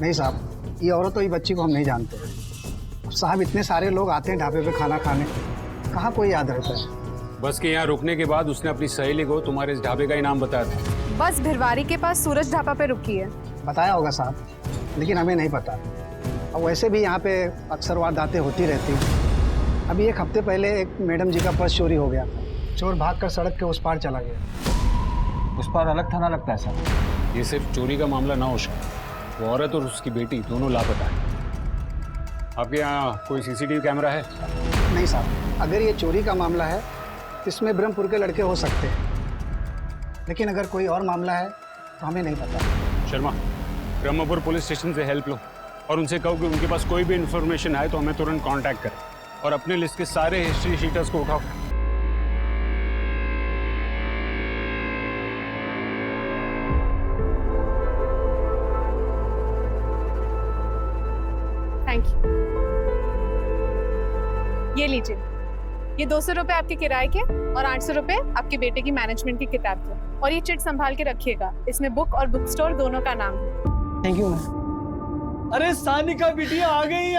नहीं साहब, ये औरत और ये बच्ची को हम नहीं जानते। अब साहब इतने सारे लोग आते हैं ढाबे पे खाना खाने, कहाँ कोई याद रहता है। बस के यहाँ रुकने के बाद उसने अपनी सहेली को तुम्हारे इस ढाबे का ही नाम बताया था। बस भिरवारी के पास सूरज ढाबा पे रुकी है। बताया होगा साहब, लेकिन हमें नहीं पता। और वैसे भी यहाँ पे अक्सर वारदातें होती रहती हैं। अभी एक हफ्ते पहले एक मैडम जी का पर्स चोरी हो गया। चोर भागकर सड़क के उस पार चला गया। उस पार अलग थाना लगता है सर। ये सिर्फ चोरी का मामला ना हो सकता, वो औरत और उसकी बेटी दोनों लापता है। आपके यहाँ कोई सीसीटीवी कैमरा है? नहीं साहब, अगर ये चोरी का मामला है तो इसमें ब्रह्मपुर के लड़के हो सकते हैं, लेकिन अगर कोई और मामला है तो हमें नहीं पता। शर्मा, ब्रह्मपुर पुलिस स्टेशन से हेल्प लो और उनसे कहो कि उनके पास कोई भी इन्फॉर्मेशन आए तो हमें तुरंत कांटेक्ट करें, और अपने लिस्ट के सारे हिस्ट्री शीटर्स को उठाओ। Thank you. ये लीजिए, ये 200 रुपए आपके किराए के और 800 रुपए आपके बेटे की मैनेजमेंट की किताब के। और ये चिट संभाल के रखिएगा, इसमें बुक और बुक स्टोर दोनों का नाम है। Thank you ma'am. अरे सानिका बिटिया आ गई,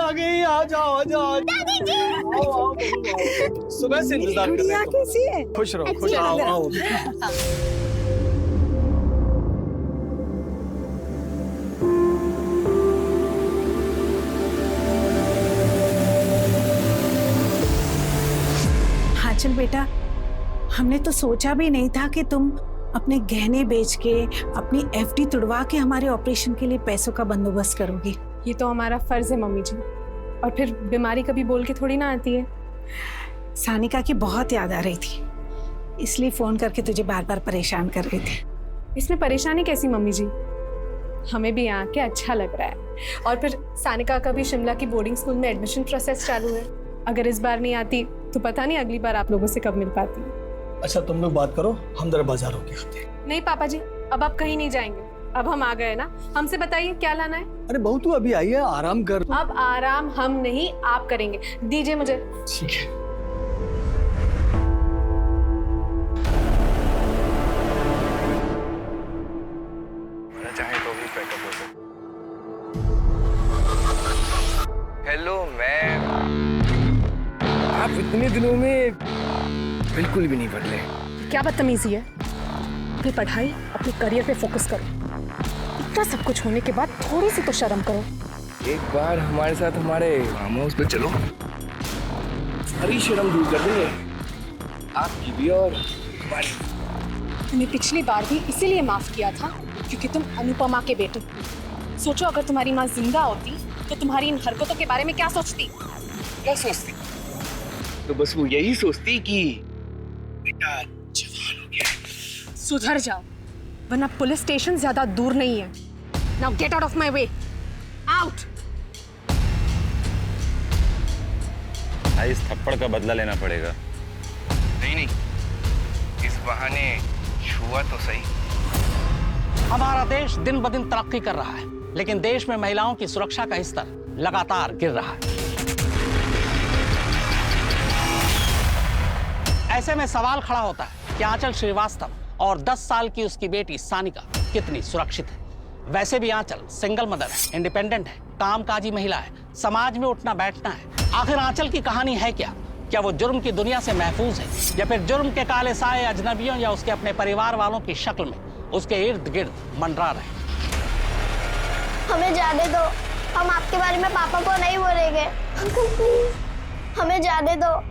आ जाओ आ जाओ। दादी जी, आओ। सुबह से इंतजार कर रहे हैं। कैसी है? खुश रहो, खुश आओ आओ। हाँ चल बेटा, हमने तो सोचा भी नहीं था कि तुम अपने गहने बेच के अपनी एफडी तुड़वा के हमारे ऑपरेशन के लिए पैसों का बंदोबस्त करोगी। ये तो हमारा फर्ज है मम्मी जी, और फिर बीमारी कभी बोल के थोड़ी ना आती है। सानिका की बहुत याद आ रही थी, इसलिए फोन करके तुझे बार बार परेशान कर रहे थे। इसमें परेशानी कैसी मम्मी जी, हमें भी यहाँ के अच्छा लग रहा है। और फिर सानिका का भी शिमला की बोर्डिंग स्कूल में एडमिशन प्रोसेस चालू है। अगर इस बार नहीं आती तो पता नहीं अगली बार आप लोगों से कब मिल पाती। अच्छा तुम लोग बात करो, हम जरा बाजार होके आते हैं। नहीं पापा जी, अब आप कहीं नहीं जाएंगे, अब हम आ गए ना। हमसे बताइए क्या लाना है। अरे बहू तू अभी आई है, आराम कर। अब आराम हम नहीं आप करेंगे, दीजिए मुझे। ठीक है। चाहे तो भी पैकअप हो सकता। हेलो मैम, आप इतने दिनों में बिल्कुल भी नहीं बदले। क्या बदतमीजी है। अपनी पढ़ाई, अपने करियर पे फोकस करो। इतना सब कुछ होने के बाद थोड़ी सी तो शर्म करो। एक बार हमारे साथ हमारे फार्म हाउस पे चलो, सारी शर्म दूर कर देंगे आपकी भी और हमारी। तुम्हें पिछली बार भी इसीलिए माफ किया था क्योंकि तुम अनुपमा के बेटे। सोचो अगर तुम्हारी माँ जिंदा होती तो तुम्हारी इन हरकतों के बारे में क्या सोचती। क्या सोचती? तो बस वो यही सोचती कि बेटा जवान हो गया। सुधर जाओ, वरना पुलिस स्टेशन ज्यादा दूर नहीं है। Now get out of my way, out. इस थप्पड़ का बदला लेना पड़ेगा। नहीं, इस बहाने छुआ तो सही। हमारा देश दिन ब दिन तरक्की कर रहा है, लेकिन देश में महिलाओं की सुरक्षा का स्तर लगातार गिर रहा है। ऐसे में सवाल खड़ा होता है कि आंचल श्रीवास्तव और 10 साल की उसकी बेटी सानिका कितनी सुरक्षित है। वैसे भी आंचल सिंगल मदर है, इंडिपेंडेंट है, कामकाजी महिला है, समाज में उठना बैठना है। आखिर आंचल की कहानी है क्या? क्या वो जुर्म की दुनिया से महफूज है, या फिर जुर्म के काले साए अजनबियों या उसके अपने परिवार वालों की शक्ल में उसके इर्द गिर्द मंडरा रहे? हमें जाने दो, हम आपके बारे में पापा को नहीं बोलेंगे। अंकल प्लीज हमें जाने दो।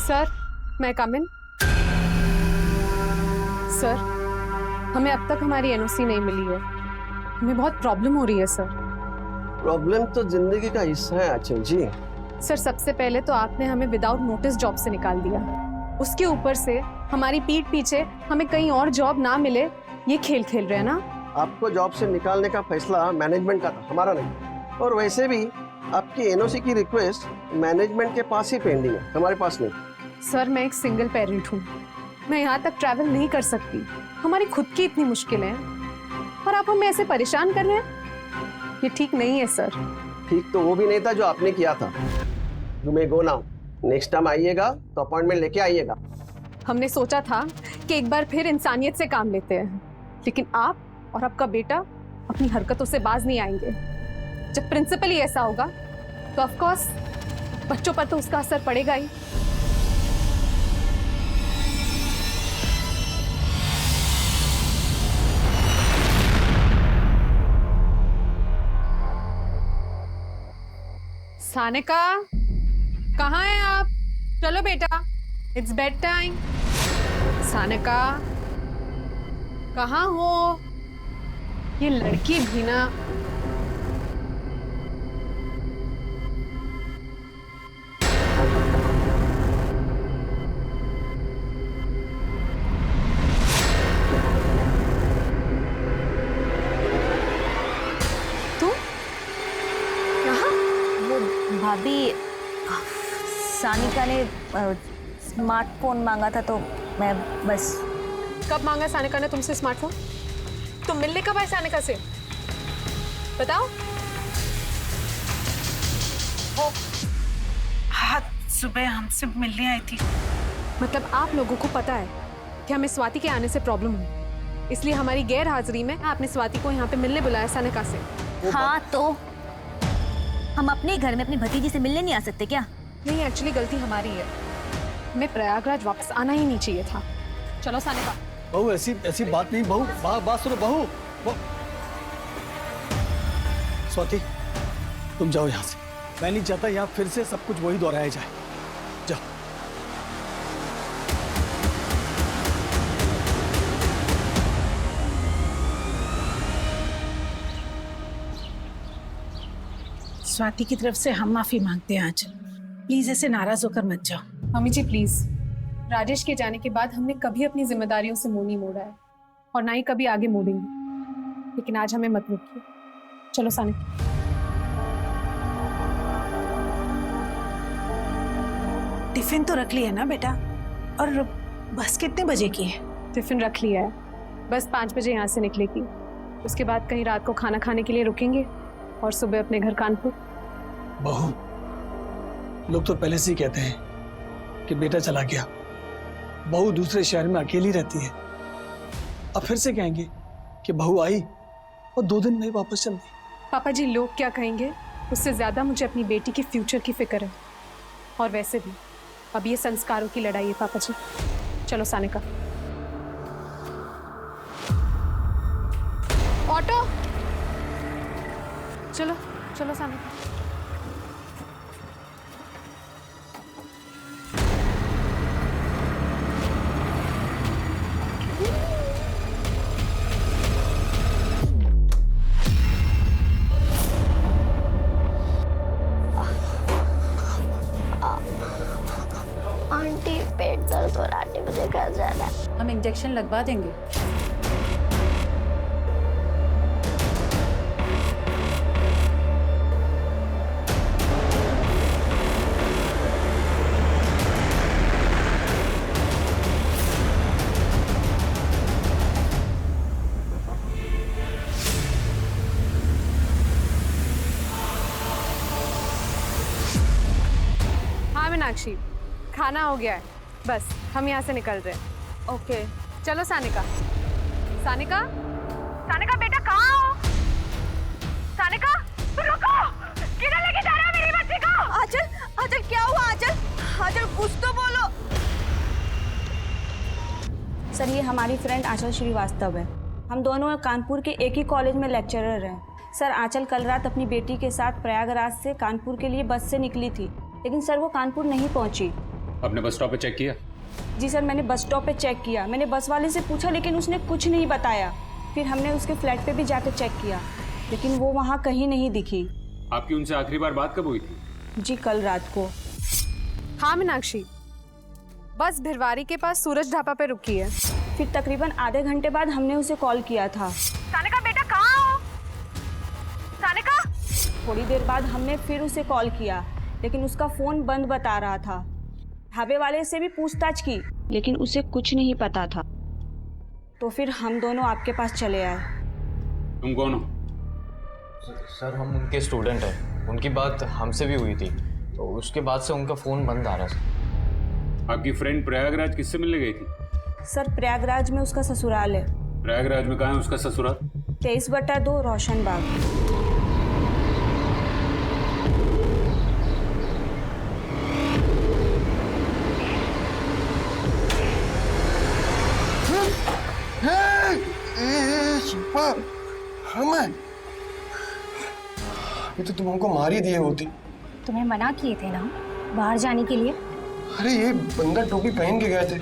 सर, मैं कम इन? सर, हमें अब तक हमारी एनओसी नहीं मिली है। हमें बहुत प्रॉब्लम हो रही है सर। प्रॉब्लम तो जिंदगी का हिस्सा है आंचल जी। सर, सबसे पहले तो आपने हमें विदाउट नोटिस जॉब से निकाल दिया। उसके ऊपर से हमारी पीठ पीछे हमें कहीं और जॉब ना मिले, ये खेल रहे हैं ना। आपको जॉब से निकालने का फैसला मैनेजमेंट का था, हमारा नहीं। और वैसे भी आपकी एनओसी की रिक्वेस्ट मैनेजमेंट के पास ही पेंडिंग है, हमारे पास नहीं। सर मैं एक सिंगल पेरेंट हूँ, मैं यहाँ तक ट्रैवल नहीं कर सकती। हमारी खुद की इतनी मुश्किलें हैं और आप हमें ऐसे परेशान कर रहे हैं, ये ठीक नहीं है सर। ठीक तो वो भी नहीं था जो आपने किया था। You may go now. Next time आइएगा तो अपॉइंटमेंट लेके आइएगा। हमने सोचा था कि एक बार फिर इंसानियत से काम लेते हैं, लेकिन आप और आपका बेटा अपनी हरकतों से बाज नहीं आएंगे। जब प्रिंसिपल ही ऐसा होगा तो ऑफ कोर्स बच्चों पर तो उसका असर पड़ेगा ही। सानिका, कहाँ हैं आप? चलो बेटा, इट्स बेड टाइम। सानिका, कहाँ हो? ये लड़की भी ना। तू यहाँ? वो भाभी, सानिका ने स्मार्टफोन मांगा था तो मैं बस। कब मांगा सानिका ने तुमसे स्मार्टफोन? तुम मिलने कब आए सानिका से? बताओ। हाँ, सुबह हमसे मिलने आई थी। मतलब आप लोगों को पता है कि हमें स्वाति के आने से प्रॉब्लम हुई, इसलिए हमारी गैर हाजिरी में आपने स्वाति को यहाँ पे मिलने बुलाया सानिका से। हाँ तो हम अपने घर में अपनी भतीजी से मिलने नहीं आ सकते क्या? नहीं, एक्चुअली गलती हमारी है, हमें प्रयागराज वापस आना ही नहीं चाहिए था। चलो सानिका। बहू ऐसी बात नहीं बहू, बात सुनो बहू। स्वाति तुम जाओ यहाँ से, मैं नहीं चाहता यहाँ फिर से सब कुछ वही दोहराया जाए। जाओ। स्वाति की तरफ से हम माफी मांगते हैं आंचल, प्लीज ऐसे नाराज होकर मत जाओ। मम्मी जी प्लीज, राजेश के जाने के बाद हमने कभी अपनी जिम्मेदारियों से मुंह नहीं मोड़ा है और ना ही कभी आगे मोड़ेंगे, लेकिन आज हमें मत रोकिए। चलो सानिका। टिफिन तो रख लिया ना बेटा? और बस कितने बजे की है? टिफिन रख लिया है, बस 5 बजे यहाँ से निकलेगी। उसके बाद कहीं रात को खाना खाने के लिए रुकेंगे और सुबह अपने घर कानपुर। बहू, लोग तो पहले से ही कहते हैं कि बेटा चला गया, बहू दूसरे शहर में अकेली रहती है। अब फिर से कहेंगे कि बहू आई और 2 दिन में ही वापस चल गई। पापा जी लोग क्या कहेंगे उससे ज्यादा मुझे अपनी बेटी के फ्यूचर की फिक्र है। और वैसे भी अब ये संस्कारों की लड़ाई है पापा जी। चलो सानिका। ऑटो, चलो चलो सानिका। आंटी पेट दर्द हो रहा है, मुझे घर जाना है। हम इंजेक्शन लगवा देंगे। हाँ मीनाक्षी, खाना हो गया है, बस हम यहाँ से निकल रहे हैं। ओके चलो सानिका। सानिका, सानिका बेटा कहाँ हो? सानिका रुको, किधर लेके जा रहे हो मेरी बच्ची को? आंचल, आंचल क्या हुआ? आंचल, आंचल कुछ तो बोलो। सर ये हमारी फ्रेंड आंचल श्रीवास्तव है, हम दोनों कानपुर के एक ही कॉलेज में लेक्चरर हैं। सर आंचल कल रात अपनी बेटी के साथ प्रयागराज से कानपुर के लिए बस से निकली थी, लेकिन सर वो कानपुर नहीं पहुंची। आपने बस स्टॉप पे चेक किया? जी सर, मैंने बस स्टॉप पे चेक किया, मैंने बस वाले से पूछा लेकिन उसने कुछ नहीं बताया। फिर हमने उसके फ्लैट पे भी जाकर चेक किया, लेकिन वो वहाँ कहीं नहीं दिखी। आपकी उनसे आखिरी बार बात कब हुई थी? जी कल रात को। हाँ मीनाक्षी, बस भिरवारी के पास सूरज ढाबा पे रुकी है। फिर तकरीबन आधे घंटे बाद हमने उसे कॉल किया था। सानिका बेटा कहाँ हो? सानिका, थोड़ी देर बाद हमने फिर उसे कॉल किया, लेकिन उसका फ़ोन बंद बता रहा था। ढाबे वाले से भी पूछताछ की, लेकिन उसे कुछ नहीं पता था। तो फिर हम दोनों आपके पास चले आए। तुम कौन हो? सर हम उनके स्टूडेंट हैं। उनकी बात हमसे भी हुई थी, तो उसके बाद से उनका फ़ोन बंद आ रहा है। आपकी फ्रेंड प्रयागराज किससे मिलने गई थी? सर प्रयागराज में उसका ससुराल है। प्रयागराज में कहाँ है उसका ससुराल? 23/2 रोशन बाग। ये तो तुम हमको मार ही दिए होती। तुम्हें मना किए थे ना बाहर जाने के लिए। अरे ये बंदा टोपी पहन के गए थे,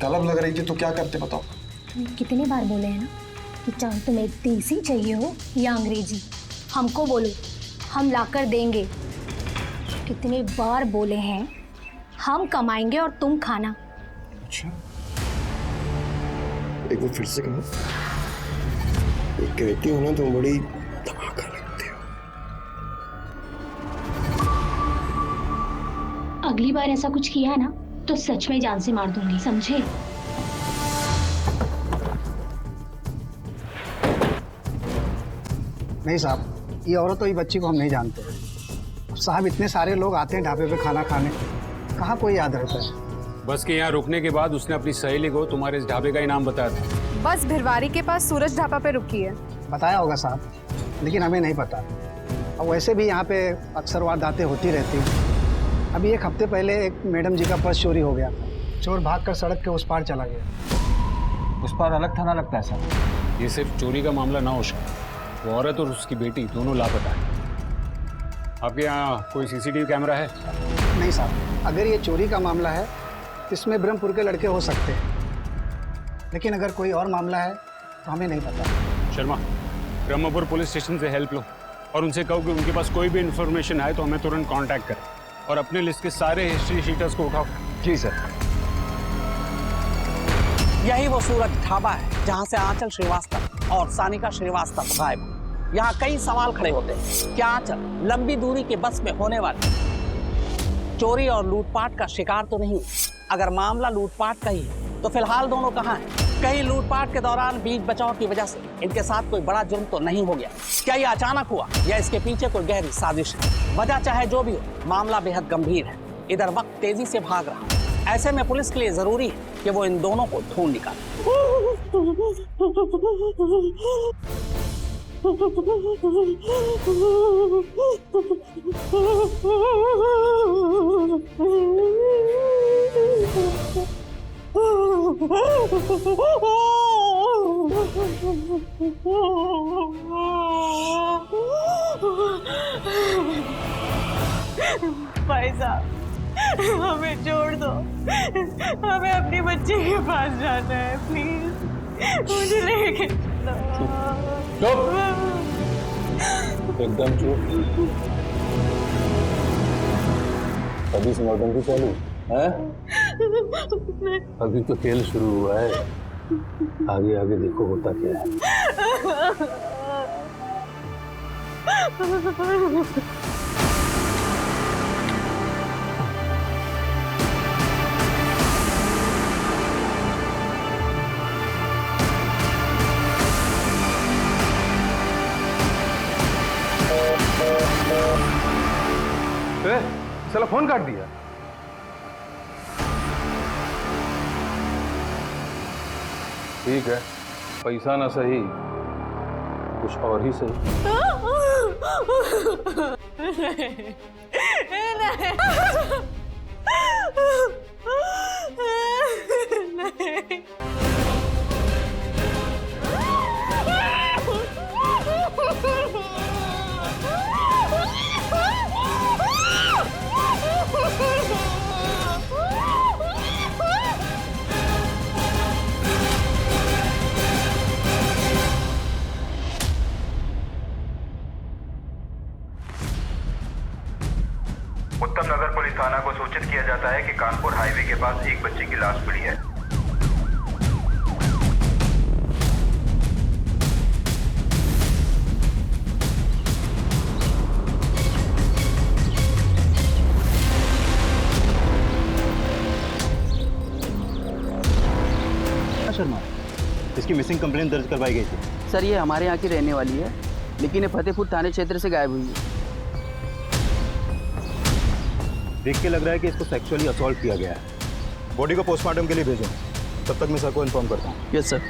तलब लग रही थी, तो क्या करते बताओ? तुम्हें कितनी बार बोले हैं ना कि चाहे तुम्हें देसी चाहिए हो या अंग्रेजी, हमको बोलो, हम लाकर देंगे। कितने बार बोले हैं हम कमाएंगे और तुम खाना। अच्छा, एक बार फिर से कहो। एक कहती हो ना तुम बड़ी धमाका लगते हो। अगली बार ऐसा कुछ किया ना तो सच में जान से मार दूंगी, समझे? नहीं साहब, ये औरत और ये बच्ची को हम नहीं जानते। साहब इतने सारे लोग आते हैं ढाबे पे खाना खाने, कहाँ कोई याद रहता है। बस के यहाँ रुकने के बाद उसने अपनी सहेली को तुम्हारे इस ढाबे का इनाम बताया था। बस भिरवारी के पास सूरज ढाबा पे रुकी है। बताया होगा साहब, लेकिन हमें नहीं पता। और वैसे भी यहाँ पे अक्सर वारदातें होती रहती हैं। अभी एक हफ्ते पहले एक मैडम जी का पर्स चोरी हो गया। चोर भागकर सड़क के उस पार चला गया। उस पर अलग थाना लगता है सर। ये सिर्फ चोरी का मामला ना हो सकता, वो औरत और उसकी बेटी दोनों लापता है। आपके यहाँ कोई सीसीटीवी कैमरा है? नहीं साहब, अगर ये चोरी का मामला है तो इसमें ब्रह्मपुर के लड़के हो सकते हैं, लेकिन अगर कोई और मामला है तो हमें नहीं पता। शर्मा, ब्रह्मपुर पुलिस स्टेशन से हेल्प लो और उनसे कहो कि उनके पास कोई भी इन्फॉर्मेशन आए तो हमें तुरंत कांटेक्ट करें और अपने लिस्ट के सारे हिस्ट्री शीटर्स को उठाओ। जी सर। यही वो सूरज ढाबा है जहां से आंचल श्रीवास्तव और सानिका श्रीवास्तव गायब। यहाँ कई सवाल खड़े होते हैं। क्या आंचल लंबी दूरी के बस में होने वाली चोरी और लूटपाट का शिकार तो नहीं? अगर मामला लूटपाट का ही है तो फिलहाल दोनों कहाँ हैं? कहीं लूटपाट के दौरान बीच बचाव की वजह से इनके साथ कोई बड़ा जुर्म तो नहीं हो गया? क्या ये अचानक हुआ या इसके पीछे कोई गहरी साजिश है? वजह चाहे जो भी हो, मामला बेहद गंभीर है। इधर वक्त तेजी से भाग रहा है। ऐसे में पुलिस के लिए जरूरी है कि वो इन दोनों को ढूंढ निकाले। भाई साहब, हमें छोड़ दो, हमें अपनी बच्ची के पास जाना है, प्लीज मुझे लेके चलो। एकदम चुप। अभी से नौटंकी चालू है? अभी तो खेल शुरू हुआ है, आगे आगे देखो होता क्या है। साला फोन काट दिया। ठीक है, पैसा ना सही, कुछ और ही सही। नहीं। उत्तम नगर पुलिस थाना को सूचित किया जाता है कि कानपुर हाईवे के पास एक बच्चे की लाश मिली है। इसकी मिसिंग कंप्लेंट दर्ज करवाई गई थी। सर ये हमारे यहाँ की रहने वाली है, लेकिन ये फतेहपुर थाने क्षेत्र से गायब हुई है। देख के लग रहा है कि इसको सेक्सुअली असॉल्ट किया गया है। बॉडी को पोस्टमार्टम के लिए भेजो, तब तक मैं सर को इन्फॉर्म करता हूँ। Yes sir.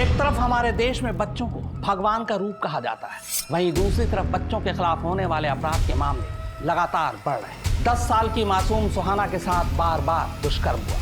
एक तरफ हमारे देश में बच्चों को भगवान का रूप कहा जाता है, वहीं दूसरी तरफ बच्चों के खिलाफ होने वाले अपराध के मामले लगातार बढ़ रहे हैं। 10 साल की मासूम सुहाना के साथ बार बार दुष्कर्म हुआ,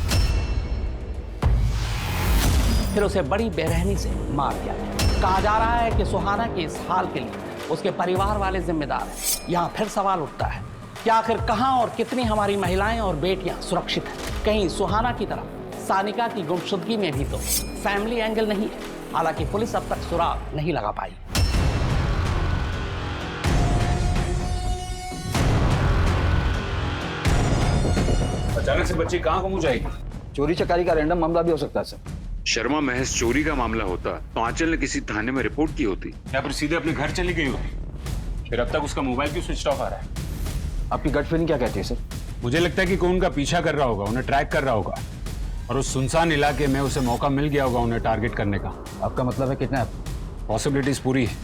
फिर उसे बड़ी बेरहमी से मार दिया गया। कहा जा रहा है कि सुहाना के इस हाल के लिए उसके परिवार वाले जिम्मेदार हैं। यहाँ फिर सवाल उठता है कि आखिर कहां और कितनी हमारी महिलाएं और बेटियां सुरक्षित हैं? कहीं सुहाना की तरह सानिका की गुमशुदगी में भी तो फैमिली एंगल नहीं है। हालांकि पुलिस अब तक सुराग नहीं लगा पाई। अचानक से बच्ची कहाँ गुम जाएगी? चोरी चकारी का रैंडम मामला भी हो सकता है सर। शर्मा महज चोरी का मामला होता तो आंचल ने किसी थाने में रिपोर्ट की होती या फिर सीधे अपने घर चली गई होती। फिर अब तक उसका मोबाइल क्यों स्विच ऑफ आ रहा है? आपकी गट फीलिंग क्या कहती है सर? मुझे लगता है कि कोई उनका पीछा कर रहा होगा, उन्हें ट्रैक कर रहा होगा और उस सुनसान इलाके में उसे मौका मिल गया होगा उन्हें टारगेट करने का। आपका मतलब है किडनैप? पॉसिबिलिटीज पूरी है।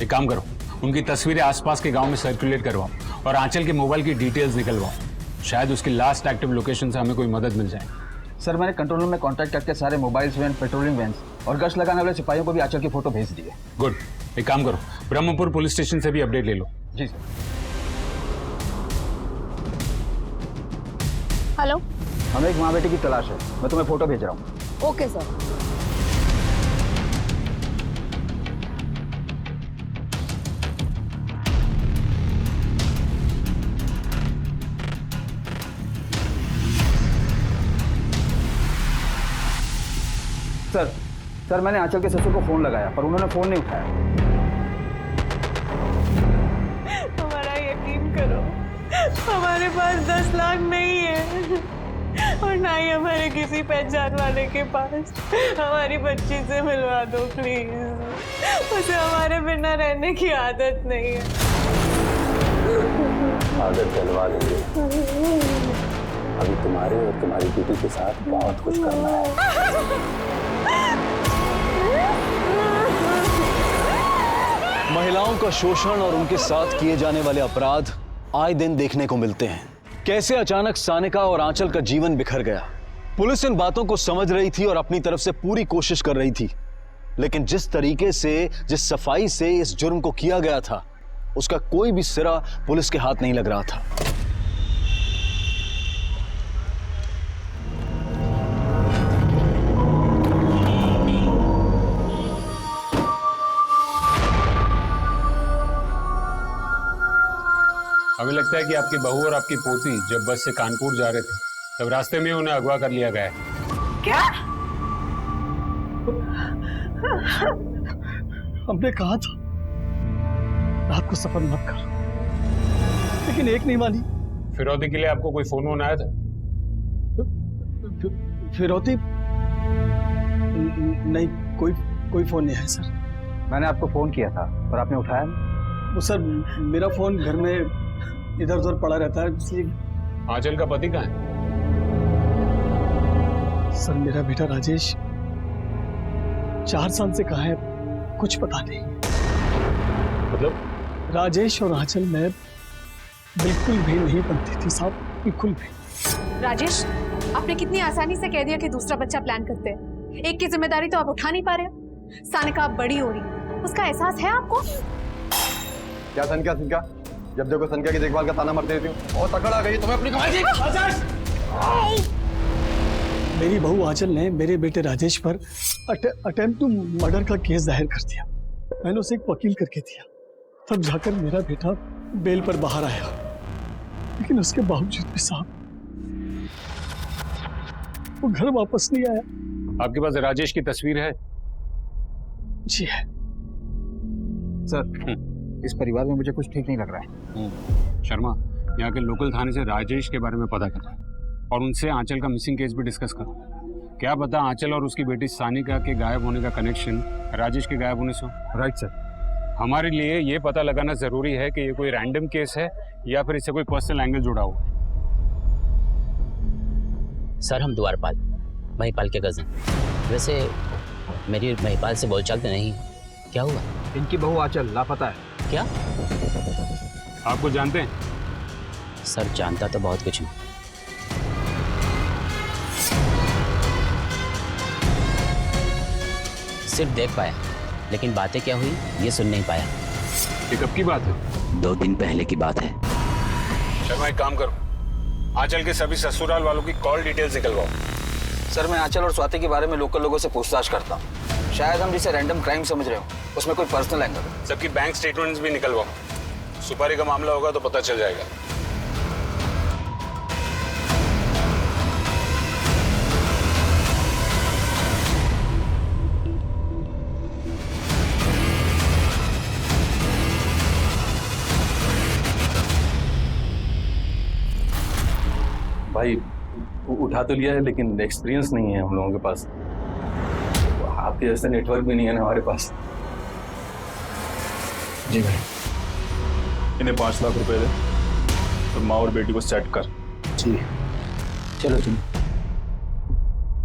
एक काम करो, उनकी तस्वीरें आसपास के गांव में सर्कुलेट करवाओ और आंचल के मोबाइल की डिटेल्स निकलवाओ। शायद उसकी लास्ट एक्टिव लोकेशन से हमें कोई मदद मिल जाए। सर मैंने कंट्रोल रूम में कांटेक्ट करके सारे मोबाइल्स वैन, पेट्रोलिंग वैन और गश्त लगाने वाले सिपाहियों को भी आंचल की फोटो भेज दी है। गुड। एक काम करो, ब्रह्मपुर पुलिस स्टेशन से भी अपडेट ले लो। जी सर। हेलो, हमें एक माँ बेटी की तलाश है, मैं तुम्हें फोटो भेज रहा हूँ। Okay sir. सर मैंने आंचल के ससुर को फोन लगाया पर उन्होंने फोन नहीं उठाया। हमारा यकीन करो, हमारे पास 10 लाख नहीं है और ना ही हमारे किसी पहचान वाले के पास। हमारी बच्ची से मिलवा दो प्लीज, उसे हमारे बिना रहने की आदत नहीं है। आदत डलवा देंगे, अभी तुम्हारे और तुम्हारी बेटी के साथ बहुत कुछ करना है। महिलाओं का शोषण और उनके साथ किए जाने वाले अपराध आए दिन देखने को मिलते हैं। कैसे अचानक सानिका और आंचल का जीवन बिखर गया। पुलिस इन बातों को समझ रही थी और अपनी तरफ से पूरी कोशिश कर रही थी, लेकिन जिस तरीके से, जिस सफाई से इस जुर्म को किया गया था, उसका कोई भी सिरा पुलिस के हाथ नहीं लग रहा था। हमें लगता है कि आपकी बहू और आपकी पोती जब बस से कानपुर जा रहे थे तब रास्ते में उन्हें अगवा कर लिया गया है। क्या? हमने कहा था रात को सफर मत कर, लेकिन एक नहीं मानी। फिरौती के लिए आपको कोई फोन आया था? फिरौती? नहीं, कोई फोन नहीं है सर। मैंने आपको फोन किया था पर आपने उठाया नहीं। वो सर मेरा फोन घर में इधर उधर पड़ा रहता है, इसलिए। आंचल का पति कहाँ है? सर मेरा बेटा राजेश 4 साल से कहाँ है कुछ पता नहीं। मतलब? राजेश और आंचल में बिल्कुल भी नहीं बनती थी साहब, बिल्कुल भी। राजेश, आपने कितनी आसानी से कह दिया कि दूसरा बच्चा प्लान करते हैं। एक की जिम्मेदारी तो आप उठा नहीं पा रहे। सानिका अब बड़ी हो रही, उसका एहसास है आपको? क्या सनका जब देखो सनका की देखभाल का ताना मारते रहती हूँ। बहुत तकड़ आ गई तुम्हें अपनी कमाई की। मेरी बहू आंचल ने मेरे बेटे राजेश पर अटेम्प्ट टू मर्डर का केस दायर कर दिया। मैंने उसे एक वकील करके दिया, तब जाकर मेरा बेटा बेल पर बाहर आया, लेकिन उसके बावजूद भी साहब वो घर वापस नहीं आया। आपके पास राजेश की तस्वीर है? जी है सर। इस परिवार में मुझे कुछ ठीक नहीं लग रहा है। शर्मा, यहाँ के लोकल थाने से राजेश के बारे में पता करो और उनसे आंचल का मिसिंग केस भी डिस्कस करो। क्या पता आंचल और उसकी बेटी सानिका के गायब होने का कनेक्शन राजेश के गायब होने से हो। Right sir. हमारे लिए ये पता लगाना जरूरी है कि ये कोई रैंडम केस है या फिर इससे कोई पर्सनल एंगल जुड़ा हुआ। सर हम द्वारपाल, महिपाल के कज़न। वैसे मेरी महिपाल से बोलचाल तो नहीं, क्या हुआ? इनकी बहू आंचल लापता है। क्या? आपको जानते हैं? सर जानता तो बहुत कुछ हूँ। सिर्फ देख पाया, लेकिन बातें क्या हुई ये सुन नहीं पाया। ये कब की बात है? 2 दिन पहले की बात है। शर्मा एक काम करो, आंचल के सभी ससुराल वालों की कॉल डिटेल्स निकलवाओ। सर मैं आंचल और स्वाति के बारे में लोकल लोगों से पूछताछ करता हूँ। शायद हम जिसे रैंडम क्राइम समझ रहे हो उसमें कोई पर्सनल एंगल है। सबकी बैंक स्टेटमेंट्स भी निकलवाओ। सुपारी का मामला होगा तो पता चल जाएगा। भाई उठा तो लिया है लेकिन एक्सपीरियंस नहीं है हम लोगों के पास। आपके जैसा नेटवर्क भी नहीं है ना हमारे पास। जी भाई, इन्हें 5 लाख रुपए दे और माँ और बेटी को सेट कर। जी चलो तुम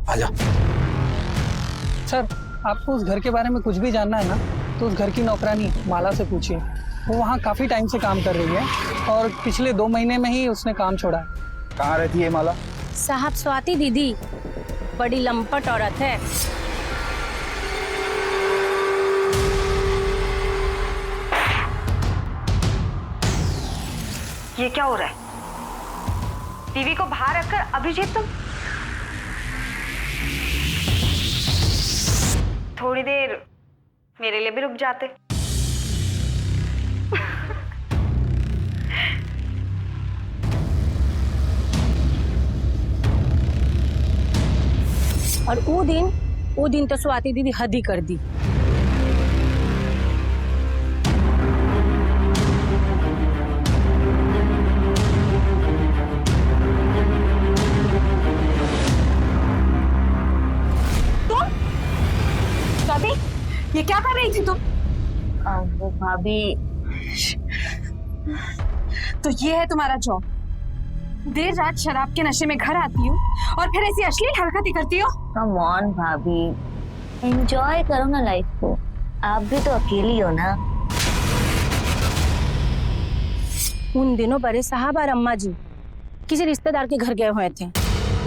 आजा। सर आपको उस घर के बारे में कुछ भी जानना है ना तो उस घर की नौकरानी माला से पूछिए। वो वहाँ काफ़ी टाइम से काम कर रही है और पिछले 2 महीने में ही उसने काम छोड़ा है। कहाँ रहती है माला? साहब स्वाति दीदी बड़ी लंपट औरत है। ये क्या हो रहा है? टीवी को बाहर रखकर अभिजीत तुम थोड़ी देर मेरे लिए भी रुक जाते। और वो दिन तो स्वाति दीदी हद ही कर दी। स्वाति, ये क्या कर रही थी तुम? वो भाभी, तो ये है तुम्हारा जॉब? देर रात शराब के नशे में घर आती हो और फिर ऐसी अश्लील हरकतें करती हो? कम ऑन भाभी, एंजॉय करो ना लाइफ को। आप भी तो अकेली हो ना। उन दिनों बड़े साहब और अम्मा जी किसी रिश्तेदार के घर गए हुए थे।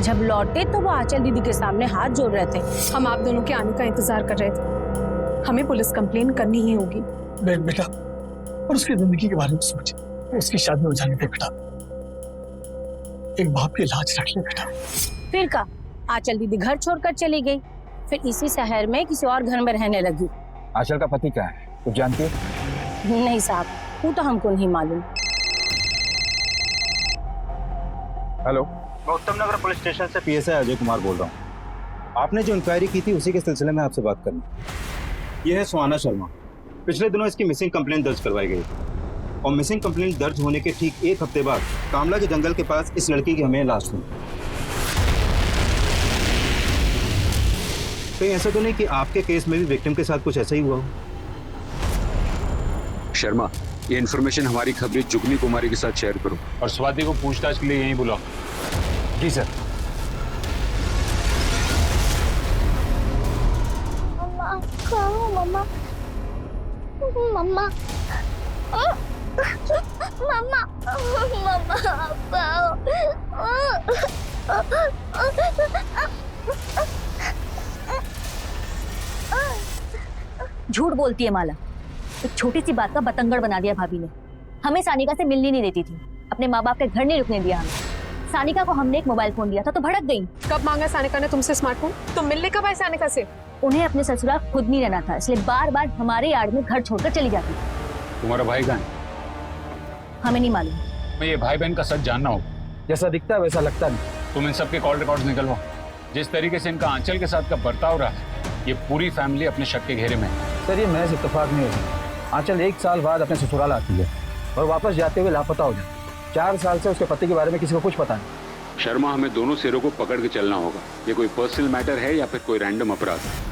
जब लौटे तो वो आंचल दीदी के सामने हाथ जोड़ रहे थे। हम आप दोनों के आने का इंतजार कर रहे थे। हमें पुलिस कंप्लेन करनी ही होगी। बेटा, और उसकी जिंदगी के बारे में सोच, उसकी शादी हो जाने दे बेटा। एक बाप की लाज रख ले बेटा। फिर का आंचल दीदी घर छोड़कर चली गई, फिर इसी शहर में किसी और घर में रहने लगी। आंचल का पति क्या है, कुछ जानती है? नहीं साहब, वो तो हमको नहीं मालूम। हेलो, मैं उत्तम नगर पुलिस स्टेशन से PSI अजय कुमार बोल रहा हूँ। आपने जो इंक्वायरी की थी उसी के सिलसिले में आपसे बात करनी। यह है सुहाना शर्मा। पिछले दिनों इसकी मिसिंग कंप्लेंट दर्ज करवाई गई और मिसिंग कंप्लेंट दर्ज होने के ठीक 1 हफ्ते बाद कामला के जंगल के पास इस लड़की की हमें लाश मिली। कहीं ऐसा तो नहीं कि आपके केस में भी विक्टिम के साथ कुछ ऐसा ही हुआ हो? शर्मा, ये इन्फॉर्मेशन हमारी खबरी जुगनी कुमारी के साथ शेयर करो और स्वाति को पूछताछ के लिए यहीं बुलाओ। जी सर। मम्मा, मम्मा, मम्मा, झूठ बोलती है माला। एक छोटी सी बात का बतंगड़ बना दिया भाभी ने। हमें सानिका से मिलनी नहीं देती थी, अपने माँ बाप के घर नहीं रुकने दिया हमें। सानिका को हमने एक मोबाइल फोन दिया था तो भड़क गई। कब मांगा सानिका ने तुमसे स्मार्टफोन? तुम मिलने कब आए सानिका से? उन्हें अपने ससुराल खुद नहीं रहना था, इसलिए बार बार हमारे यार्ड में घर छोड़कर चली जाती थी। तुम्हारा भाई कहाँ है? हमें नहीं मालूम। मैं ये भाई बहन का सच जानना होगा। जैसा दिखता है वैसा लगता नहीं। तुम इन सब के कॉल रिकॉर्ड्स निकलवाओ। जिस तरीके से इनका आंचल के साथ का बर्ताव रहा है, ये पूरी फैमिली अपने शक के घेरे में है। सर ये महज इत्तेफाक नहीं होगा। आंचल 1 साल बाद अपने ससुराल आती है और वापस जाते हुए लापता हो जाती। 4 साल से उसके पति के बारे में किसी को कुछ पता नहीं। शर्मा, हमें दोनों सिरों को पकड़ के चलना होगा। ये कोई पर्सनल मैटर है या फिर कोई रैंडम अपराध है?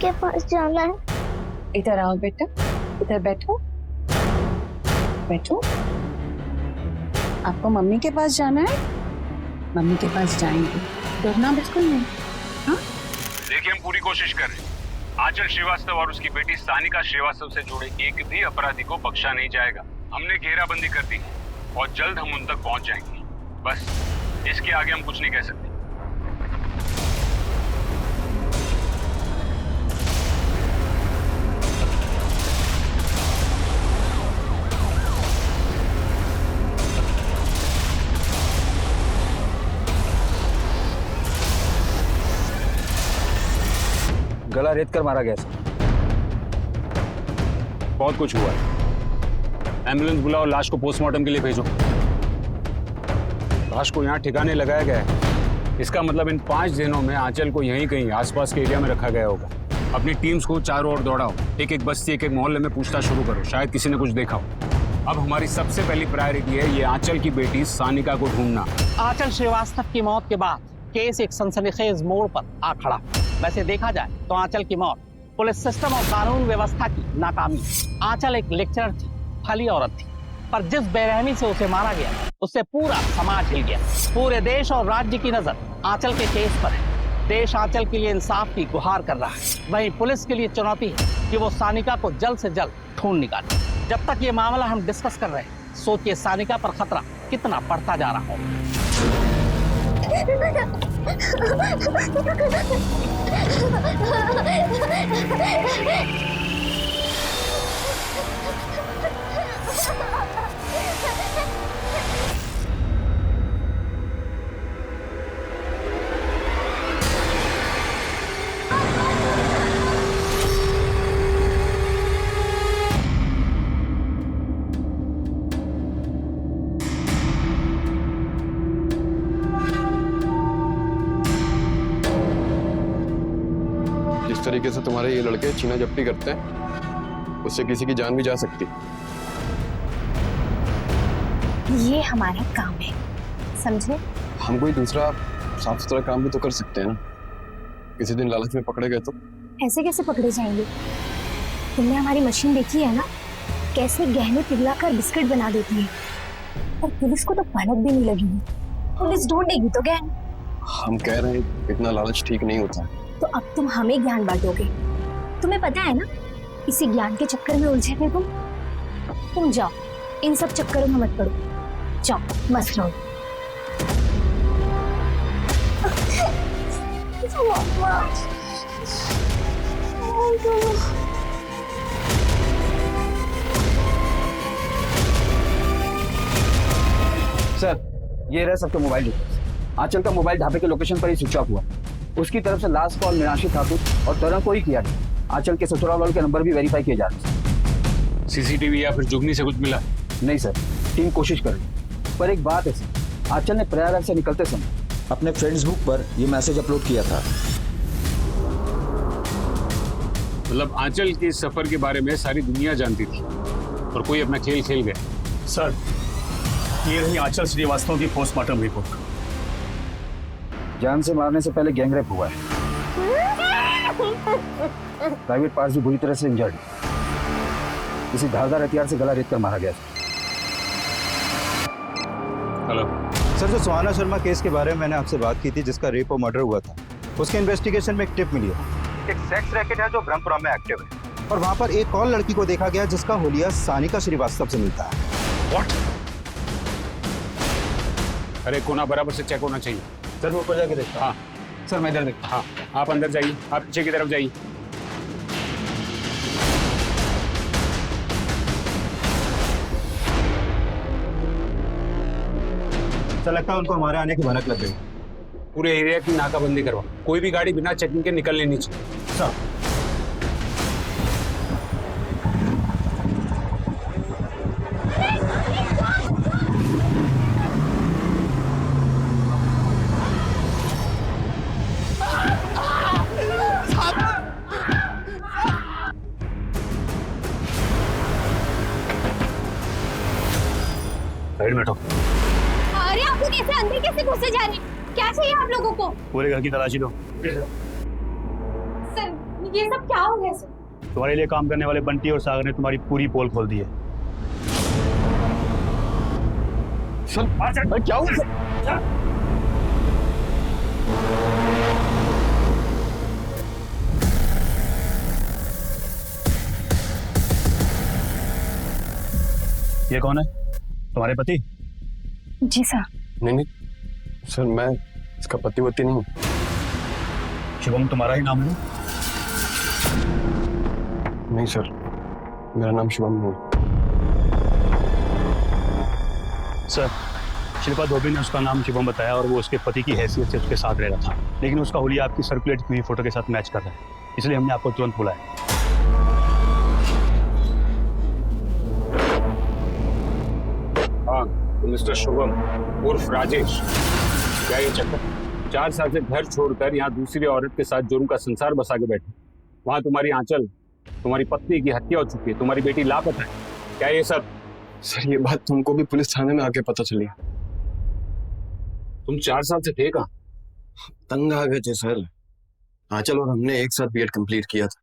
के पास जाना है। इधर आओ बेटा, इधर बैठो बैठो। आपको मम्मी के पास जाना है? मम्मी के पास जाएंगे, डरना बिल्कुल नहीं। हाँ देखिए, हम पूरी कोशिश कर रहे हैं। आंचल श्रीवास्तव और उसकी बेटी सानिका श्रीवास्तव से जुड़े एक भी अपराधी को बख्शा नहीं जाएगा। हमने घेराबंदी कर दी है और जल्द हम उन तक पहुंच जाएंगे। बस इसके आगे हम कुछ नहीं कह सकते। गला रेत कर मारा गया सर। बहुत कुछ हुआ है। एम्बुलेंस बुलाओ, लाश को पोस्टमार्टम के लिए भेजो। लाश को यहाँ ठिकाने लगाया गया है। इसका मतलब इन 5 दिनों में आंचल को यहीं कहीं आसपास के एरिया में रखा गया होगा। अपनी टीम्स को चारों ओर दौड़ाओ, एक एक बस्ती, एक एक मोहल्ले में पूछताछ शुरू करो। शायद किसी ने कुछ देखा हो। अब हमारी सबसे पहली प्रायोरिटी है ये आंचल की बेटी सानिका को ढूंढना। आंचल श्रीवास्तव की मौत के बाद केस एक सनसनीखेज मोड़ पर आ खड़ा। वैसे देखा जाए तो आंचल की मौत पुलिस सिस्टम और कानून व्यवस्था की नाकामी। आंचल एक लेक्चरर थी, भली औरत थी, पर जिस बेरहमी से उसे मारा गया उससे पूरा समाज हिल गया। पूरे देश और राज्य की नजर आंचल के केस पर है। देश आंचल के लिए इंसाफ की गुहार कर रहा है। वहीं पुलिस के लिए चुनौती है कि वो सानिका को जल्द से जल्द ढूंढ निकाले। जब तक ये मामला हम डिस्कस कर रहे हैं, सोचिए सानिका पर खतरा कितना बढ़ता जा रहा हो। जिस तरीके से तुम्हारे ये लड़के छीना झपटी करते हैं, उससे किसी की जान भी जा सकती। ये हमारा काम है, समझे? हम कोई दूसरा साफ सुथरा काम भी तो कर सकते हैं ना। किसी दिन लालच में पकड़े गए तो ऐसे कैसे पकड़े जाएंगे? तुमने हमारी मशीन देखी है ना, कैसे गहने पिघलाकर बिस्किट बना देती है। और पुलिस को तो भनक भी नहीं लगी। पुलिस ढूंढेगी तो गहने। हम कह रहे हैं इतना लालच ठीक नहीं होता। तो अब तुम हमें ज्ञान बांटोगे। तुम्हें पता है ना, इसी ज्ञान के चक्कर में उलझे थे तुम जाओ, इन सब चक्करों में मत पड़ो। जाओ, मस्त रहो। सर, ये रहे सबके मोबाइल डिटेल्स। आंचल का मोबाइल ढाबे के लोकेशन पर ही स्विच ऑफ हुआ। उसकी तरफ से लास्ट कॉल मीनाक्षी ठाकुर और तरह को ही किया गया। आंचल के ससुराल वालों के नंबर भी वेरीफाई किए जा रहे हैं। सीसीटीवी या फिर जुगनी से कुछ मिला? नहीं सर, टीम कोशिश कर रही है। पर एक बात है सर, आंचल ने प्रयागराज से निकलते समय अपने फेसबुक पर ये मैसेज अपलोड किया था। मतलब आंचल के सफर के बारे में सारी दुनिया जानती थी और कोई अपना खेल खेल गया। सर, ये रही आंचल श्रीवास्तव की पोस्टमार्टम रिपोर्ट। जान से मारने से पहले गैंगरेप हुआ है। प्राइवेट पार्ट्स भी बुरी तरह से इंजर्ड। किसी धारदार हथियार से गला रेत कर मारा गया। हेलो सर, जो सुहाना शर्मा केस के बारे में मैंने आपसे बात की थी, जिसका रेप और मर्डर हुआ था, उसके इन्वेस्टिगेशन में एक टिप मिली है। एक सेक्स रैकेट है जो ब्रह्मपुरा में एक्टिव है और वहां पर एक और लड़की को देखा गया जिसका हुलिया सानिका श्रीवास्तव से मिलता है। What? अरे कोना बराबर से चेक होना चाहिए। सर वो ऊपर जाके देखता। हाँ सर मैं इधर देखता। हाँ, आप अंदर जाइए, आप पीछे की तरफ जाइए। सर लगता है उनको हमारे आने की भनक लग गई। पूरे एरिया की नाकाबंदी करवा, कोई भी गाड़ी बिना चेकिंग के निकलने नहीं चाहिए। सर साइड में बैठो। अरे आप लोग कैसे अंदर कैसे घुसे जा रहे हैं? क्या चाहिए आप लोगों को? पूरे घर की तलाशी लो। सर ये सब क्या हो गया सर? तुम्हारे लिए काम करने वाले बंटी और सागर ने तुम्हारी पूरी पोल खोल दी है। सर क्या हुआ सर? ये कौन है? तुम्हारे पति? जी सर। नहीं सर, मैं इसका पति वती नहीं हूँ। शिवम तुम्हारा ही नाम है? नहीं सर, मेरा नाम शिवम नहीं। सर, शिल्पा धोबी ने उसका नाम शिवम बताया और वो उसके पति की हैसियत से उसके साथ रह रहा था, लेकिन उसका हुलिया आपकी सर्कुलेट की हुई फोटो के साथ मैच कर रहा है, इसलिए हमने आपको तुरंत बुलाया। हाँ, तो मिस्टर शुभम उर्फ राजेश, क्या ये चक्कर? 4 साल से घर छोड़कर यहाँ दूसरी औरत के साथ जुर्म का संसार बसा के बैठे। वहाँ तुम्हारी आंचल, तुम्हारी पत्नी की हत्या हो चुकी है, तुम्हारी बेटी लापता है। क्या ये सब? सर ये बात तुमको भी पुलिस थाने में आके पता चली। तुम 4 साल से थे कहाँ? तंग आ गए थे सर। आंचल और हमने एक साथ बीएड कंप्लीट किया था,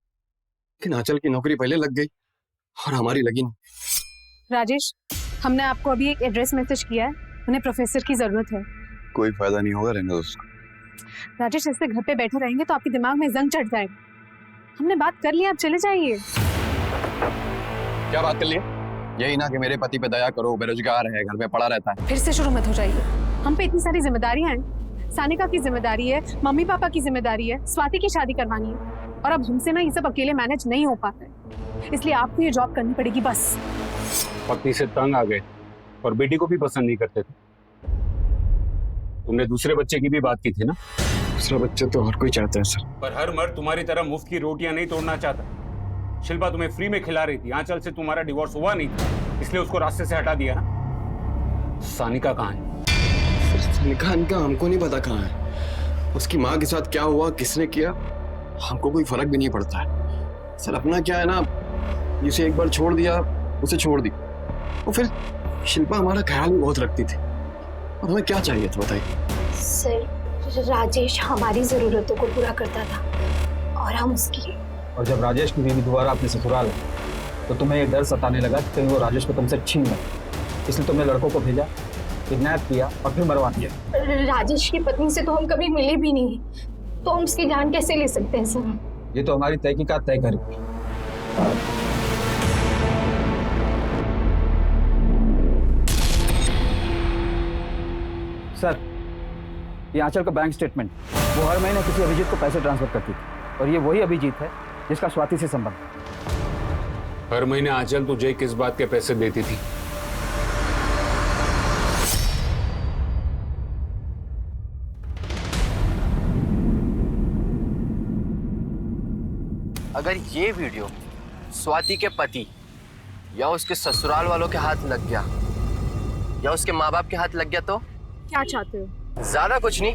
लेकिन आंचल की नौकरी पहले लग गई और हमारी लगी नहीं। राजेश, हमने आपको अभी एक एड्रेस मैसेज किया है, उन्हें प्रोफेसर की जरूरत है। कोई फायदा नहीं होगा, रहने दो उसको। राजेश, ऐसे घर पे बैठे रहेंगे तो आपके दिमाग में जंग चढ़ जाएगा। हमने बात कर ली, आप चले जाइए। क्या बात कर लिए? यही ना कि मेरे पति पे दया करो, बेरोजगार है, घर में पड़ा रहता है। फिर से शुरू मत हो जाइए। हम पे इतनी सारी जिम्मेदारियां हैं। सानिका की जिम्मेदारी है, मम्मी पापा की जिम्मेदारी है, स्वाति की शादी करवानी है, और अब हमसे ना ये सब अकेले मैनेज नहीं हो पाता है, इसलिए आपको ये जॉब करनी पड़ेगी बस। पत्नी से तंग आ गए और बेटी को भी पसंद नहीं करते थे। तुमने दूसरे बच्चे की भी बात की थी ना? दूसरा बच्चा तो हर कोई चाहता है सर, पर हर मर्द तुम्हारी तरह मुफ्त की रोटियां नहीं तोड़ना चाहता। शिल्पा तुम्हें फ्री में खिला रही थी, आंचल से तुम्हारा डिवोर्स हुआ नहीं था, इसलिए उसको रास्ते से हटा दिया ना। सानिका कहाँ है? सानिका इनका हमको नहीं पता कहाँ है। उसकी माँ के साथ क्या हुआ, किसने किया, हमको कोई फर्क भी नहीं पड़ता है सर। अपना क्या है ना, जिसे एक बार छोड़ दिया उसे छोड़ दी। और फिर शिल्पा हमारा ख्याल भी बहुत रखती थी, और हमें क्या चाहिए था बताइए? सर, राजेश हमारी जरूरतों को पूरा करता था और हम उसकी। और जब राजेश की बीवी दोबारा अपने ससुराल तो तुम्हें ये डर सताने लगा कि कहीं वो राजेश को तुमसे छीन ले, इसलिए तुमने लड़कों को भेजा, किडनैप किया और फिर मरवा दिया। राजेश की पत्नी से तो हम कभी मिले भी नहीं, तो हम उसकी जान कैसे ले सकते हैं सर? ये तो हमारी तहकीकात तय करेगी। सर, ये आंचल का बैंक स्टेटमेंट, वो हर महीने किसी अभिजीत को पैसे ट्रांसफर करती थी, और ये वही अभिजीत है जिसका स्वाति से संबंध है। हर महीने आंचल तुझे किस बात के पैसे देती थी? अगर ये वीडियो स्वाति के पति या उसके ससुराल वालों के हाथ लग गया या उसके माँ बाप के हाथ लग गया तो क्या चाहते हो? ज्यादा कुछ नहीं,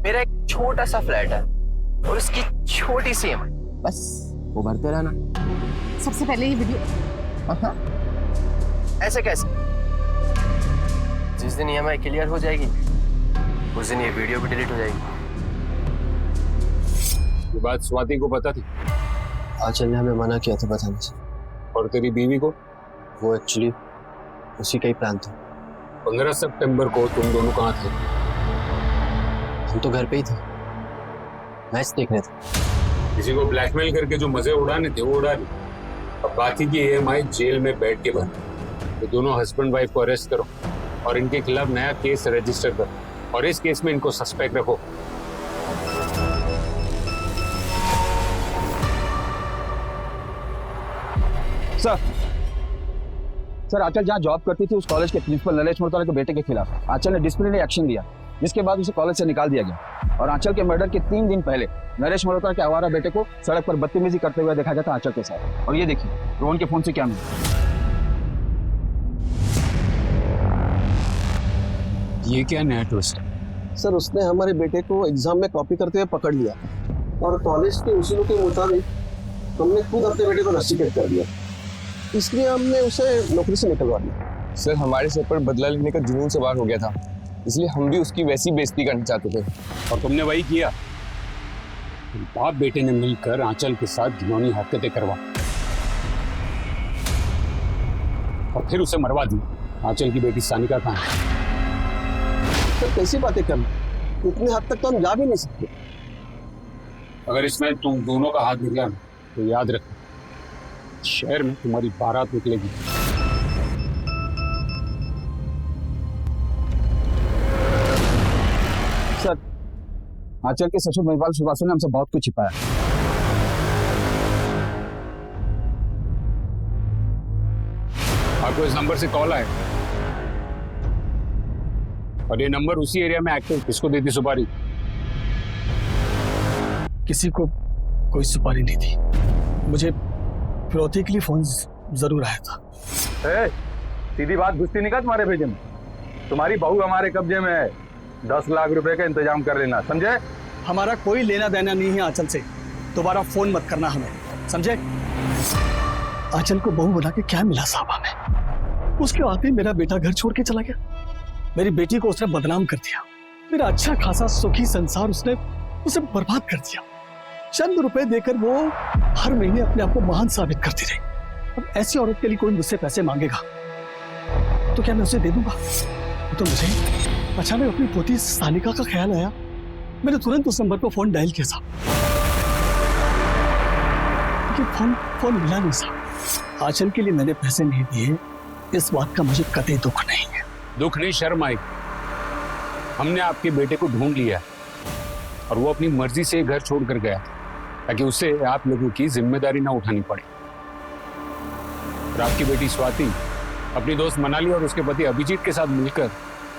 मेरा एक छोटा सा फ्लैट है और उसकी छोटी सी EMI, बस वो भरते रहना। सबसे पहले ये वीडियो। ऐसे कैसे? जिस दिन EMI क्लियर हो जाएगी उस दिन ये वीडियो भी डिलीट हो जाएगी। ये बात स्वाति को पता थी? आंचल ने हमें मना किया था बताने से। और तेरी बीवी को? वो एक्चुअली उसी का ही प्लान था। 15 सितंबर को तुम दोनों कहाँ थे? हम तो घर पे ही थे, मैच देख रहे थे। किसी को ब्लैकमेल करके जो मजे उड़ाने थे वो उड़ा लिए। अब बाकी की EMI जेल में बैठ के भर। तो दोनों हस्बैंड वाइफ को अरेस्ट करो और इनके खिलाफ नया केस रजिस्टर करो और इस केस में इनको सस्पेक्ट रखो। सर, आंचल जहाँ जॉब करती थी उस कॉलेज के प्रिंसिपल नरेश मोरतला के बेटे के खिलाफ आंचल ने डिसिप्लिनरी एक्शन लिया, जिसके बाद उसे कॉलेज से निकाल दिया गया। और आंचल के मर्डर के 3 दिन पहले नरेश मोरतला के आवारा बेटे को सड़क पर बदतमीजी करते हुए देखा गया था आंचल के साथ। और ये देखिए रोहन के फोन से क्या मिला। ये क्या नया ट्विस्ट? सर, उसने हमारे बेटे को एग्जाम में कॉपी करते हुए पकड़ लिया और कॉलेज के उसूलों के मुताबिक हमने खुद अपने बेटे को रस्टिकेट कर दिया, इसलिए हमने उसे नौकरी से निकलवा दिया। सर, हमारे सर पर बदला लेने का जुनून सवार हो गया था, इसलिए हम भी उसकी वैसी बेइज्जती करना चाहते थे। और तुमने वही किया? बाप बेटे ने मिलकर आंचल के साथ घिनौनी हरकतें करवा और फिर उसे मरवा दी। आंचल की बेटी सानिका कहाँ है? सर कैसी बातें कर रहे हैं? इतने हद तक तो हम जा भी नहीं सकते। अगर इसमें तुम दोनों का हाथ निकला ना, तो याद रख, शहर में तुम्हारी बारात निकलेगी। सर, आंचल के ससुर महिपाल श्रीवास्तव ने हमसे बहुत कुछ छिपाया। आपको इस नंबर से कॉल आया और ये नंबर उसी एरिया में एक्टिव। किसको दी थी सुपारी? किसी को कोई सुपारी नहीं थी। मुझे फिरौती के लिए फोन जरूर आया था। सीधी बात घुसती नहीं का तुम्हारे भेजे में? तुम्हारी बहू हमारे कब्जे में है। 10 लाख रुपए का इंतजाम कर लेना, समझे? हमारा कोई लेना देना नहीं है आंचल से। दोबारा फोन मत करना हमें, समझे? आंचल को बहू बना के क्या मिला साहब हमें? उसके आते ही मेरा बेटा घर छोड़ के चला गया। मेरी बेटी को उसने बदनाम कर दिया। मेरा अच्छा खासा सुखी संसार उसने उसे बर्बाद कर दिया। चंद रुपए देकर वो हर महीने अपने आप को महान साबित करती रही। अब ऐसी औरत के लिए कोई मुझसे पैसे मांगेगा तो क्या मैं उसे दे दूंगा? तो मुझे अचानक अपनी पोती सानिका का ख्याल आया। मैंने तुरंत उस नंबर पर फोन डायल किया साहब, लेकिन फोन मिला नहीं साहब। आंचल के लिए मैंने पैसे नहीं दिए, इस बात का मुझे कतई दुख नहीं है। दुख नहीं, शर्म आई। हमने आपके बेटे को ढूंढ लिया और वो अपनी मर्जी से घर छोड़कर गया ताकि उसे आप लोगों की जिम्मेदारी ना उठानी पड़े। और आपकी बेटी स्वाति अपनी दोस्त मनाली और उसके पति अभिजीत के साथ मिलकर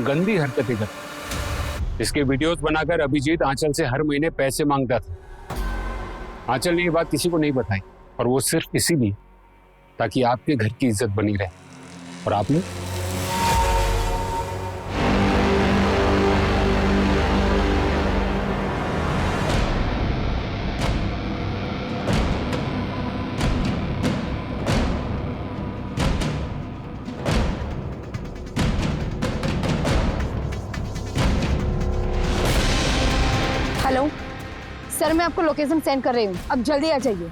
गंदी हरकतें करती। इसके वीडियोस बनाकर अभिजीत आंचल से हर महीने पैसे मांगता था। आंचल ने ये बात किसी को नहीं बताई और वो सिर्फ इसीलिए ताकि आपके घर की इज्जत बनी रहे। और आपने हेलो सर, मैं आपको लोकेशन सेंड कर रही हूँ, अब जल्दी आ जाइए।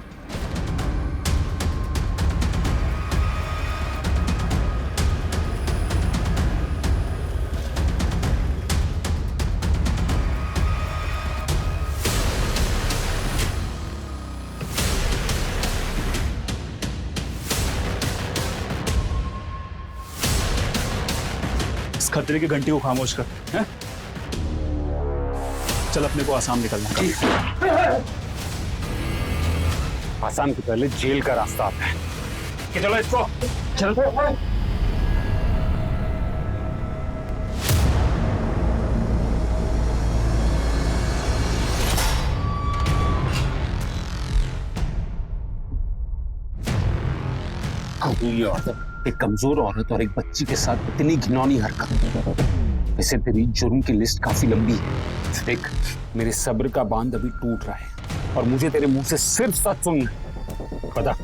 इस खतरे की घंटी को खामोश कर, हैं? चल अपने को आसाम निकलना है। आसाम के पहले जेल का रास्ता आता है कि चलो इसको चल। एक कमजोर औरत और एक बच्ची के साथ इतनी घिनौनी हरकत, वैसे तेरी जुर्म की लिस्ट काफी लंबी है। देख, मेरे सब्र का बांध अभी टूट रहा है और मुझे तेरे मुंह से सिर्फ सच सुनना है। पता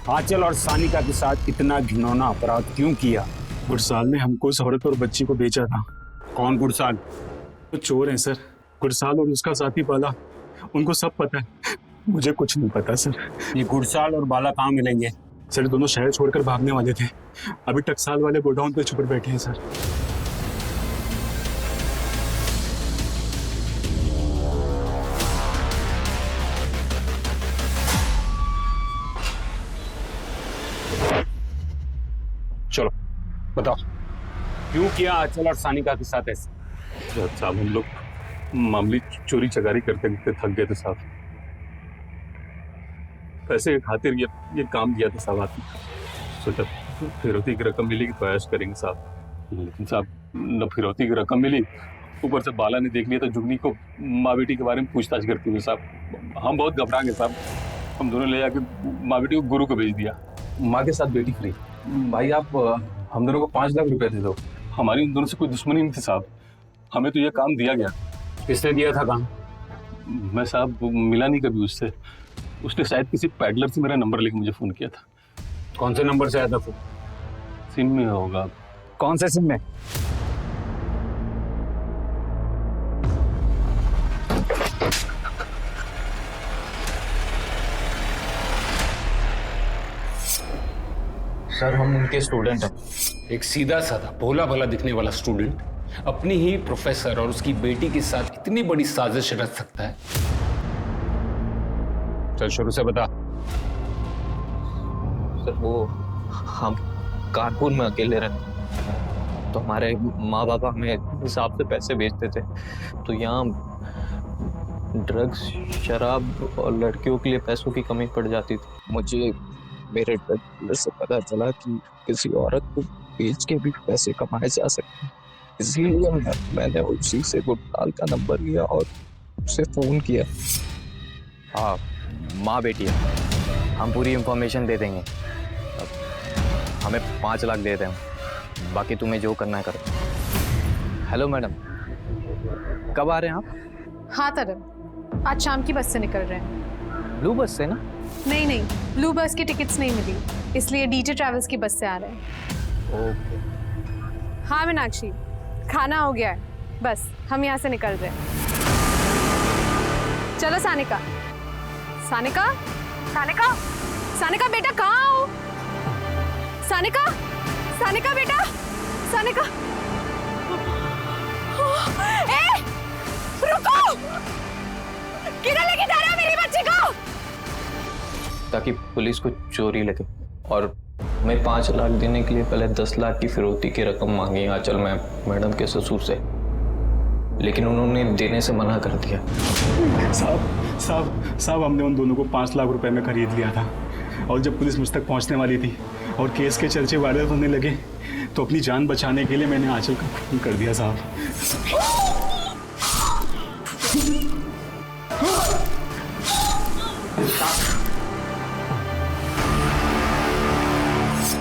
आंचल और सानिका के साथ इतना घिनौना अपराध क्यों किया? गुरसाल ने हमको उस औरत और बच्ची को बेचा था। कौन गुरसाल? तो चोर हैं सर। गुरसाल और उसका साथी बाला, उनको सब पता है। मुझे कुछ नहीं पता सर। ये गुरसाल और बाला कहाँ मिलेंगे? सर दोनों शहर छोड़कर भागने वाले थे, अभी टकसाल वाले गोडाउन पे छुप बैठे हैं सर। चलो बताओ, क्यों किया आंचल और सानिका के साथ ऐसे? जज साहब, हम लोग मामूली चोरी चकारी करते करते थक गए थे साहब। पैसे की खातिर ये काम किया था साहब। आपने सोचा फिरौती की रकम मिलेगी तो ऐश करेंगे साहब, लेकिन साहब न फिरौती की रकम मिली, ऊपर से बाला ने देख लिया तो जुगनी को माँ बेटी के बारे में पूछताछ करते हुए साहब हम बहुत घबरा गए साहब। हम दोनों ले जाके माँ बेटी को गुरु को भेज दिया। माँ के साथ बेटी फ्री। भाई आप हम दोनों को 5 लाख रुपए दे दो। हमारी उन दोनों से कोई दुश्मनी नहीं थी साहब, हमें तो ये काम दिया गया। किसने दिया था काम? मैं साहब मिला नहीं कभी उससे। उसने शायद किसी पैडलर से मेरा नंबर लेके मुझे फोन किया था। कौन से नंबर से आया था फोन? सिम में होगा। कौन से सिम में? सर हम उनके स्टूडेंट हैं। एक सीधा साधा भोला भला दिखने वाला स्टूडेंट अपनी ही प्रोफेसर और उसकी बेटी के साथ इतनी बड़ी साजिश रच सकता है? चल शुरू से बता। सर वो हम कानपुर में अकेले रहते हैं, तो हमारे माँ बाप हमें हिसाब से पैसे भेजते थे, तो यहाँ ड्रग्स, शराब और लड़कियों के लिए पैसों की कमी पड़ जाती थी। मुझे मेरे ड्रग डीलर से पता चला कि किसी औरत को बेच के भी पैसे कमाए जा सकते हैं, इसीलिए मैंने उसी से गुटकाल का नंबर लिया और उसे फ़ोन किया। हाँ, माँ बेटी है, हम पूरी इंफॉर्मेशन दे देंगे। हमें 5 लाख दे दें, बाकी तुम्हें जो करना है करो। हेलो मैडम, कब आ रहे हैं आप? हाँ तरन, आज शाम की बस से निकल रहे हैं। ब्लू बस से ना? नहीं नहीं, ब्लू बस की टिकट्स नहीं मिली, इसलिए डीजे ट्रैवल्स की बस से आ रहे हैं। ओके। हाँ मीनाक्षी, खाना हो गया है, बस हम यहाँ से निकल रहे हैं। चलो सानिका, सानिका, सानिका, सानिका बेटा कहाँ हो? सानिका, सानिका बेटा, सानिका। ए, रुको! किधर लेके जा रहे हो मेरी बच्ची को? ताकि पुलिस को चोरी लगे, और मैं 5 लाख देने के लिए पहले 10 लाख की फिरौती की रकम मांगी आंचल मैडम के ससुर से, लेकिन उन्होंने देने से मना कर दिया। साहब हमने उन दोनों को 5 लाख रुपए में खरीद लिया था, और जब पुलिस मुझ तक पहुंचने वाली थी और केस के चर्चे वायरल होने लगे, तो अपनी जान बचाने के लिए मैंने आंचल का खून कर दिया साहब।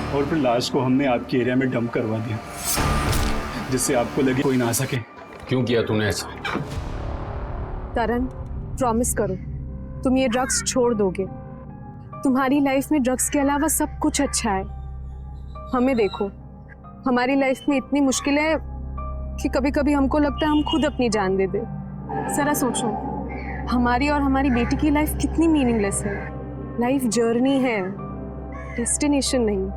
और फिर लाश को हमने आपके एरिया में डंप करवा दिया, जिससे आपको लगे कोई ना आ सके। क्यों किया तूने ऐसा? तरन, प्रॉमिस करो तुम ये ड्रग्स छोड़ दोगे। तुम्हारी लाइफ में ड्रग्स के अलावा सब कुछ अच्छा है। हमें देखो, हमारी लाइफ में इतनी मुश्किलें है कि कभी कभी हमको लगता है हम खुद अपनी जान दे दे। जरा सोचो, हमारी और हमारी बेटी की लाइफ कितनी मीनिंगलेस है। लाइफ जर्नी है, डेस्टिनेशन नहीं।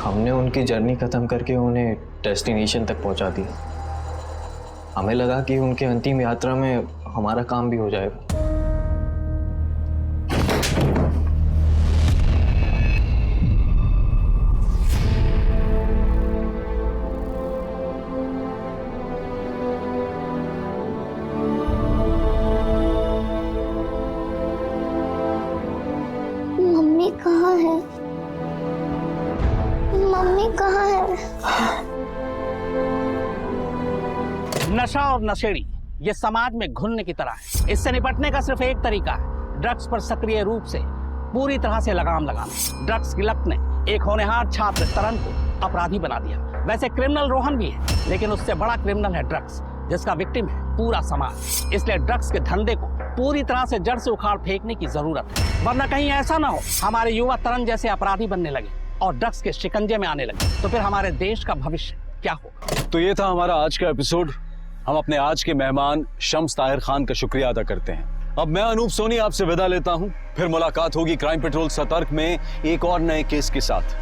हमने उनकी जर्नी खत्म करके उन्हें डेस्टिनेशन तक पहुंचा दिया। हमें लगा कि उनके अंतिम यात्रा में हमारा काम भी हो जाएगा। मम्मी कहाँ है? मम्मी कहाँ है? नशा और नशेड़ी ये समाज में घुलने की तरह है। इससे निपटने का सिर्फ एक तरीका है, ड्रग्स पर सक्रिय रूप से पूरी तरह से लगाम लगाना। ड्रग्स की लत ने एक होनहार छात्र तरन को अपराधी बना दिया। वैसे क्रिमिनल रोहन भी है, लेकिन उससे बड़ा क्रिमिनल है ड्रग्स, जिसका विक्टिम है पूरा समाज। इसलिए ड्रग्स के धंधे को पूरी तरह से जड़ से उखाड़ फेंकने की जरूरत है, वरना कहीं ऐसा ना हो हमारे युवा तरन जैसे अपराधी बनने लगे और ड्रग्स के शिकंजे में आने लगे, तो फिर हमारे देश का भविष्य क्या होगा? तो ये था हमारा आज का एपिसोड। हम अपने आज के मेहमान शम्स ताहिर खान का शुक्रिया अदा करते हैं। अब मैं अनूप सोनी आपसे विदा लेता हूं। फिर मुलाकात होगी क्राइम पेट्रोल सतर्क में एक और नए केस के साथ।